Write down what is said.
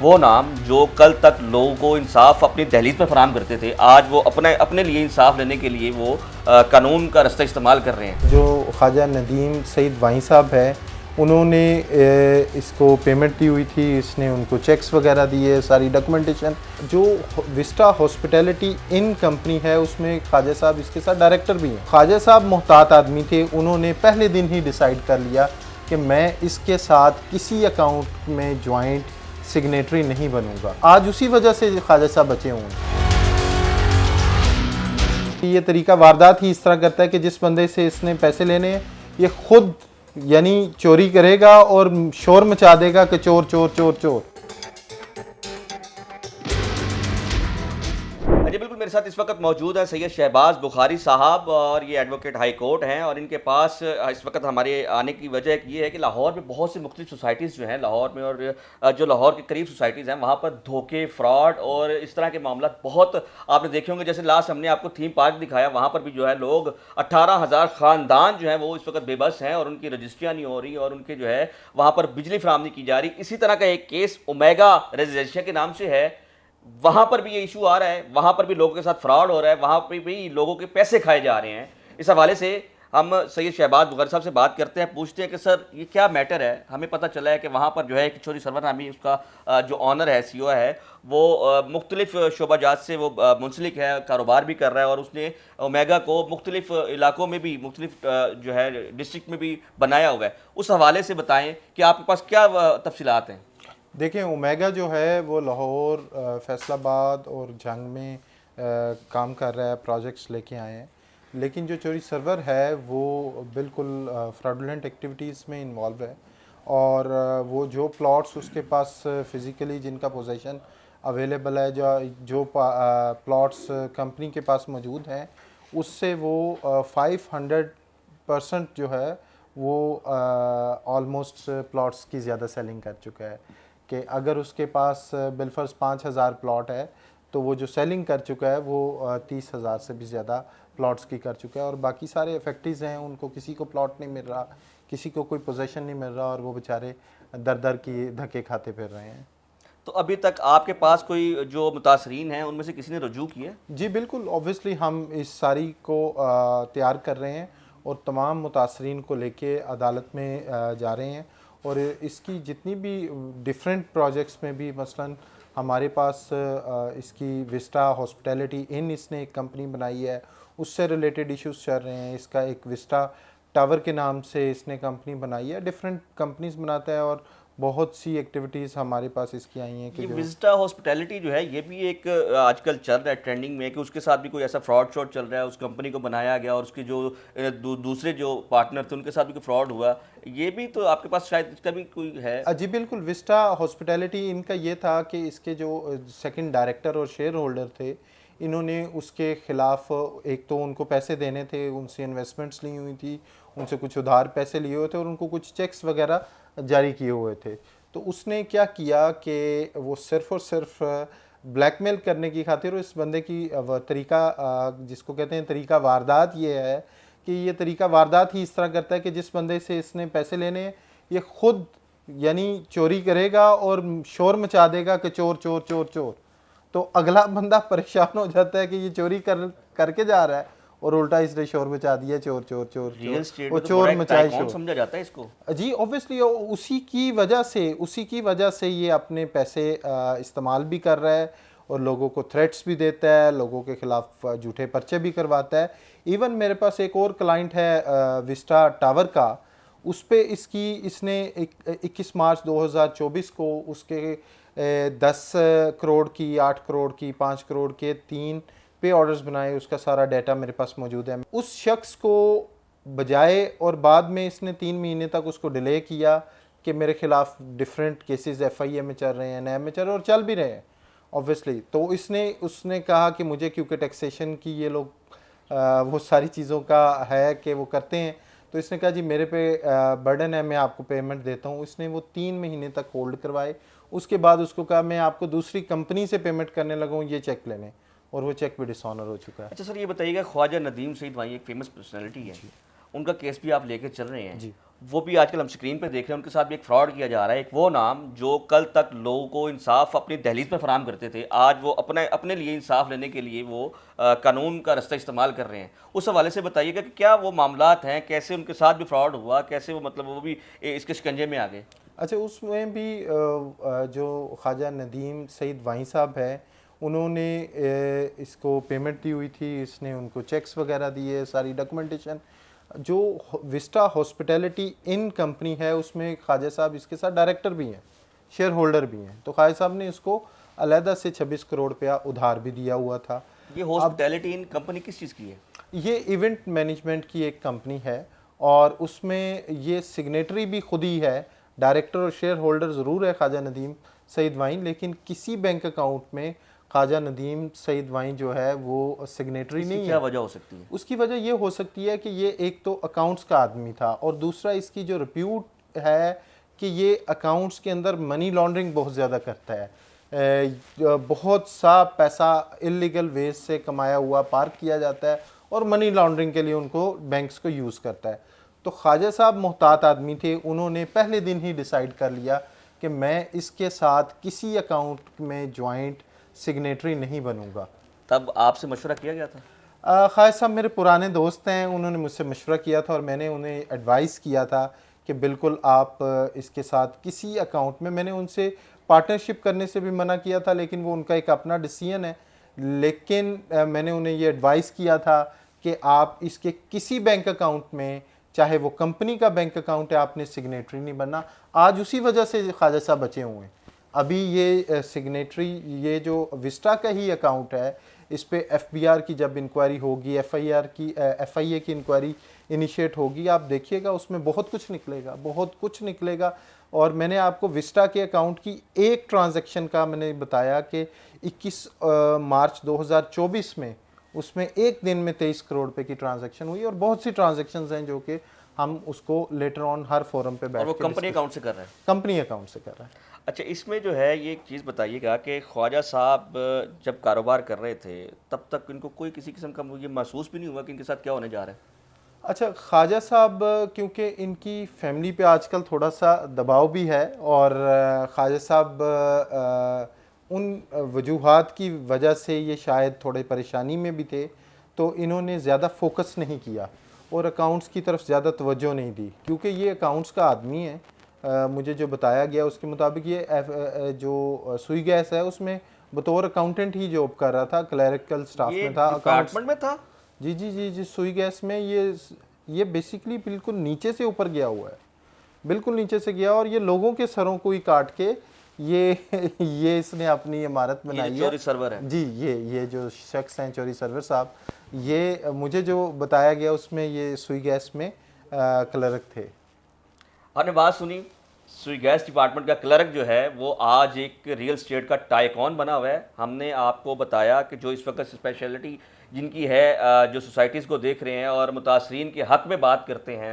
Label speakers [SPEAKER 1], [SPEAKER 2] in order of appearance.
[SPEAKER 1] وہ نام جو کل تک لوگوں کو انصاف اپنی دہلیز میں فراہم کرتے تھے، آج وہ اپنے لیے انصاف لینے کے لیے وہ قانون کا رستہ استعمال کر رہے ہیں۔
[SPEAKER 2] جو خواجہ ندیم سعید وائیں صاحب ہے، انہوں نے اس کو پیمنٹ دی ہوئی تھی، اس نے ان کو چیکس وغیرہ دیے، ساری ڈاکومنٹیشن۔ جو وسٹا ہاسپٹیلٹی ان کمپنی ہے، اس میں خواجہ صاحب اس کے ساتھ ڈائریکٹر بھی ہیں۔ خواجہ صاحب محتاط آدمی تھے، انہوں نے پہلے دن ہی ڈیسائیڈ کر لیا کہ میں اس کے ساتھ کسی اکاؤنٹ میں جوائنٹ سگنیٹری نہیں بنوں گا۔ آج اسی وجہ سے خواجہ صاحب بچے ہوں۔ یہ طریقہ واردات ہی اس طرح کرتا ہے کہ جس بندے سے اس نے پیسے لینے ہیں، یہ خود یعنی چوری کرے گا اور شور مچا دے گا کہ چور چور چور چور۔
[SPEAKER 1] جی بالکل، میرے ساتھ اس وقت موجود ہیں سید شہباز بخاری صاحب، اور یہ ایڈوکیٹ ہائی کورٹ ہیں، اور ان کے پاس اس وقت ہمارے آنے کی وجہ یہ ہے کہ لاہور میں بہت سی مختلف سوسائٹیز جو ہیں لاہور میں، اور جو لاہور کے قریب سوسائٹیز ہیں وہاں پر دھوکے، فراڈ اور اس طرح کے معاملات بہت آپ نے دیکھے ہوں گے۔ جیسے لاسٹ ہم نے آپ کو تھیم پارک دکھایا، وہاں پر بھی جو ہے لوگ 18,000 خاندان جو ہیں وہ اس وقت بے بس ہیں، اور ان کی رجسٹریاں نہیں ہو رہی، اور ان کے جو ہے وہاں پر بجلی فراہم نہیں کی جا رہی۔ اسی طرح کا ایک کیس اومیگا ریزیڈینشیا کے نام سے ہے، وہاں پر بھی یہ ایشو آ رہا ہے، وہاں پر بھی لوگوں کے ساتھ فراڈ ہو رہا ہے، وہاں پہ بھی لوگوں کے پیسے کھائے جا رہے ہیں۔ اس حوالے سے ہم سید شہباز بخاری صاحب سے بات کرتے ہیں، پوچھتے ہیں کہ سر یہ کیا میٹر ہے۔ ہمیں پتہ چلا ہے کہ وہاں پر جو ہے کچوری سرور نامی اس کا جو آنر ہے، سی او ہے، وہ مختلف شعبہ جات سے وہ منسلک ہے، کاروبار بھی کر رہا ہے، اور اس نے اومیگا کو مختلف علاقوں میں بھی، مختلف جو ہے ڈسٹرکٹ میں بھی بنایا ہوا ہے۔ اس حوالے سے بتائیں کہ آپ کے پاس کیا تفصیلات ہیں؟
[SPEAKER 2] دیکھیں، اومیگا جو ہے وہ لاہور، فیصل آباد اور جنگ میں کام کر رہا ہے، پروجیکٹس لے کے آئے ہیں، لیکن جو چوری سرور ہے وہ بالکل فراڈولنٹ ایکٹیویٹیز میں انوالو ہے، اور وہ جو پلاٹس اس کے پاس فزیکلی جن کا پوزیشن اویلیبل ہے، جو پلاٹس کمپنی کے پاس موجود ہیں، اس سے وہ 500% جو ہے وہ آلموسٹ پلاٹس کی زیادہ سیلنگ کر چکا ہے۔ کہ اگر اس کے پاس بالفرض 5,000 پلاٹ ہے تو وہ جو سیلنگ کر چکا ہے وہ 30,000 سے بھی زیادہ پلاٹس کی کر چکا ہے، اور باقی سارے افیکٹیز ہیں، ان کو کسی کو پلاٹ نہیں مل رہا، کسی کو کوئی پوزیشن نہیں مل رہا، اور وہ بیچارے در در کی دھکے کھاتے پھر رہے ہیں۔
[SPEAKER 1] تو ابھی تک آپ کے پاس کوئی جو متاثرین ہیں ان میں سے کسی نے رجوع کیا ہے؟
[SPEAKER 2] جی بالکل، اوبویسلی ہم اس ساری کو تیار کر رہے ہیں، اور تمام متاثرین کو لے کے عدالت میں جا رہے ہیں، اور اس کی جتنی بھی ڈیفرنٹ پروجیکٹس میں بھی مثلاً ہمارے پاس اس کی وسٹا ہاسپٹیلٹی ان اس نے ایک کمپنی بنائی ہے، اس سے ریلیٹڈ ایشوز چل رہے ہیں۔ اس کا ایک وسٹا ٹاور کے نام سے اس نے کمپنی بنائی ہے، ڈیفرنٹ کمپنیز بناتا ہے، اور بہت سی ایکٹیویٹیز ہمارے پاس اس کی آئی ہیں کہ
[SPEAKER 1] یہ
[SPEAKER 2] جو
[SPEAKER 1] وزٹا ہاسپٹیلٹی جو ہے یہ بھی ایک آج کل چل رہا ہے ٹرینڈنگ میں، کہ اس کے ساتھ بھی کوئی ایسا فراڈ شاڈ چل رہا ہے، اس کمپنی کو بنایا گیا اور اس کے جو دوسرے جو پارٹنر تھے ان کے ساتھ بھی کوئی فراڈ ہوا، یہ بھی تو آپ کے پاس شاید اس کا بھی کوئی ہے؟
[SPEAKER 2] جی بالکل، وسٹا ہاسپٹیلٹی ان کا یہ تھا کہ اس کے جو سیکنڈ ڈائریکٹر اور شیئر ہولڈر تھے، انہوں نے اس کے خلاف ایک تو ان کو پیسے دینے تھے، ان سے انویسٹمنٹس لی ہوئی تھی، ان سے کچھ ادھار پیسے لیے ہوئے تھے، اور ان کو کچھ چیکس وغیرہ جاری کیے ہوئے تھے۔ تو اس نے کیا کیا کہ وہ صرف اور صرف بلیک میل کرنے کی خاطر، اس بندے کی طریقہ جس کو کہتے ہیں طریقہ واردات یہ ہے کہ یہ طریقہ واردات ہی اس طرح کرتا ہے کہ جس بندے سے اس نے پیسے لینے ہیں، یہ خود یعنی چوری کرے گا اور شور مچا دے گا کہ چور چور چور چور۔ تو اگلا بندہ پریشان ہو جاتا ہے کہ یہ چوری کر کے جا رہا ہے، اور الٹا اس نے شور مچا دیا چور چور چور
[SPEAKER 1] ریئل اسٹیٹ
[SPEAKER 2] وہ
[SPEAKER 1] میں تو
[SPEAKER 2] چور
[SPEAKER 1] بڑا ایک
[SPEAKER 2] مچائے
[SPEAKER 1] ٹائکون
[SPEAKER 2] شور۔
[SPEAKER 1] سمجھا جاتا ہے اس کو۔
[SPEAKER 2] جی اوبویسلی اسی کی وجہ سے یہ اپنے پیسے استعمال بھی کر رہا ہے، اور لوگوں کو تھریٹس بھی دیتا ہے، لوگوں کے خلاف جھوٹے پرچے بھی کرواتا ہے۔ ایون میرے پاس ایک اور کلائنٹ ہے وسٹا ٹاور کا، اس پہ اس نے 21 مارچ 2024 کو اس کے 10 کروڑ کی، 8 کروڑ کی، 5 کروڑ کے 3 پے آرڈرز بنائے، اس کا سارا ڈیٹا میرے پاس موجود ہے۔ اس شخص کو بجائے، اور بعد میں اس نے 3 مہینے تک اس کو ڈیلے کیا کہ میرے خلاف ڈیفرنٹ کیسز ایف آئی اے میں چل رہے ہیں، نیب میں چل رہے ہیں، اور چل بھی رہے ہیں اوبویسلی۔ تو اس نے کہا کہ مجھے کیونکہ ٹیکسیشن کی یہ لوگ وہ ساری چیزوں کا ہے کہ وہ کرتے ہیں، تو اس نے کہا جی میرے پہ برڈن ہے، میں آپ کو پیمنٹ دیتا ہوں۔ اس نے وہ 3 مہینے تک ہولڈ کروائے، اس کے بعد اس کو کہا میں آپ کو دوسری کمپنی سے پیمنٹ کرنے لگا ہوں، یہ چیک لینے، اور وہ چیک بھی ڈس آنر ہو چکا ہے۔
[SPEAKER 1] اچھا سر، یہ بتائیے گا، خواجہ ندیم سعید وائیں ایک فیمس پرسنالٹی ہے، ان کا کیس بھی آپ لے کے چل رہے ہیں،
[SPEAKER 2] جی
[SPEAKER 1] وہ بھی آج کل ہم اسکرین پہ دیکھ رہے ہیں، ان کے ساتھ بھی ایک فراڈ کیا جا رہا ہے. ایک وہ نام جو کل تک لوگوں کو انصاف اپنی دہلیز پہ فراہم کرتے تھے، آج وہ اپنے لیے انصاف لینے کے لیے وہ قانون کا رستہ استعمال کر رہے ہیں. اس حوالے سے بتائیے گا کہ کیا وہ معاملات ہیں، کیسے ان کے ساتھ بھی فراڈ ہوا، کیسے وہ مطلب وہ بھی اس کے شکنجے میں آ گئے؟
[SPEAKER 2] اچھا، اس میں بھی جو خواجہ ندیم سعید وائیں صاحب ہے، انہوں نے اس کو پیمنٹ دی ہوئی تھی، اس نے ان کو چیکس وغیرہ دیے، ساری ڈاکومنٹیشن. جو وسٹا ہاسپٹیلٹی ان کمپنی ہے اس میں خواجہ صاحب اس کے ساتھ ڈائریکٹر بھی ہیں، شیئر ہولڈر بھی ہیں. تو خواجہ صاحب نے اس کو علیحدہ سے 26 کروڑ روپیہ ادھار بھی دیا ہوا تھا.
[SPEAKER 1] یہ ہاسپٹیلٹی ان کمپنی کس چیز کی ہے؟
[SPEAKER 2] یہ ایونٹ مینجمنٹ کی ایک کمپنی ہے اور اس میں یہ سگنیٹری بھی خود ہی ہے. ڈائریکٹر اور شیئر ہولڈر ضرور ہے خواجہ ندیم سعید وائیں، لیکن کسی بینک اکاؤنٹ میں خواجہ ندیم سعید وائیں جو ہے وہ سگنیٹری نہیں ہے.
[SPEAKER 1] کیا وجہ ہو سکتی ہے؟
[SPEAKER 2] اس کی وجہ یہ ہو سکتی ہے کہ یہ ایک تو اکاؤنٹس کا آدمی تھا، اور دوسرا اس کی جو ریپیوٹ ہے کہ یہ اکاؤنٹس کے اندر منی لانڈرنگ بہت زیادہ کرتا ہے. بہت سا پیسہ اللیگل ویز سے کمایا ہوا پارک کیا جاتا ہے اور منی لانڈرنگ کے لیے ان کو بینکس کو یوز کرتا ہے. تو خواجہ صاحب محتاط آدمی تھے، انہوں نے پہلے دن ہی ڈیسائیڈ کر لیا کہ میں اس کے ساتھ کسی اکاؤنٹ میں جوائنٹ سگنیٹری نہیں بنوں گا.
[SPEAKER 1] تب آپ سے مشورہ کیا گیا تھا؟
[SPEAKER 2] خواجہ صاحب میرے پرانے دوست ہیں، انہوں نے مجھ سے مشورہ کیا تھا اور میں نے انہیں ایڈوائز کیا تھا کہ بالکل آپ اس کے ساتھ کسی اکاؤنٹ میں نے ان سے پارٹنرشپ کرنے سے بھی منع کیا تھا، لیکن وہ ان کا ایک اپنا ڈیسیژن ہے. لیکن میں نے انہیں یہ ایڈوائز کیا تھا کہ آپ اس کے کسی بینک اکاؤنٹ میں، چاہے وہ کمپنی کا بینک اکاؤنٹ ہے، آپ نے سگنیٹری نہیں بننا. آج اسی وجہ سے خواجہ صاحب بچے ہوئے ہیں. ابھی یہ سگنیٹری، یہ جو وسٹا کا ہی اکاؤنٹ ہے، اس پہ ایف بی آر کی جب انکوائری ہوگی، ایف آئی اے کی انکوائری انیشیٹ ہوگی، آپ دیکھیے گا اس میں بہت کچھ نکلے گا، بہت کچھ نکلے گا. اور میں نے آپ کو وسٹا کے اکاؤنٹ کی ایک ٹرانزیکشن کا میں نے بتایا کہ 21 مارچ 2024 میں اس میں ایک دن میں 23 کروڑ روپے کی ٹرانزیکشن ہوئی، اور بہت سی ٹرانزیکشنز ہیں جو کہ ہم اس کو لیٹر آن ہر فورم پہ بیٹھ کے.
[SPEAKER 1] اور وہ کمپنی اکاؤنٹ سے کر رہے ہیں؟
[SPEAKER 2] کمپنی اکاؤنٹ سے کر رہا ہے.
[SPEAKER 1] اچھا، اس میں جو ہے یہ ایک چیز بتائیے گا کہ خواجہ صاحب جب کاروبار کر رہے تھے تب تک ان کو کوئی کسی قسم کا یہ محسوس بھی نہیں ہوا کہ ان کے ساتھ کیا ہونے جا رہا ہے؟
[SPEAKER 2] اچھا، خواجہ صاحب کیونکہ ان کی فیملی پہ آج کل تھوڑا سا دباؤ بھی ہے، اور خواجہ صاحب ان وجوہات کی وجہ سے یہ شاید تھوڑے پریشانی میں بھی تھے، تو انہوں نے زیادہ فوکس نہیں کیا اور اکاؤنٹس کی طرف زیادہ توجہ نہیں دی، کیونکہ یہ اکاؤنٹس کا آدمی ہے. مجھے جو بتایا گیا اس کے مطابق یہ جو سوئی گیس ہے اس میں بطور اکاؤنٹنٹ ہی جاب کر رہا تھا، کلیریکل سٹاف میں تھا،
[SPEAKER 1] ڈپارٹمنٹ میں تھا.
[SPEAKER 2] جی جی جی جی سوئی گیس میں یہ بیسیکلی بالکل نیچے سے اوپر گیا ہوا ہے، بالکل نیچے سے گیا، اور یہ لوگوں کے سروں کو ہی کاٹ کے یہ اس نے اپنی عمارت بنائی ہے.
[SPEAKER 1] چوری سرور ہے
[SPEAKER 2] جی، یہ جو شخص ہیں چوری سرور صاحب، یہ مجھے جو بتایا گیا اس میں یہ سوئی گیس میں کلرک تھے.
[SPEAKER 1] آپ نے بات سنی، سوئی گیس ڈپارٹمنٹ کا کلرک جو ہے وہ آج ایک ریئل اسٹیٹ کا ٹائیکون بنا ہوا ہے. ہم نے آپ کو بتایا کہ جو اس وقت اسپیشلٹی جن کی ہے، جو سوسائٹیز کو دیکھ رہے ہیں اور متاثرین کے حق میں بات کرتے ہیں.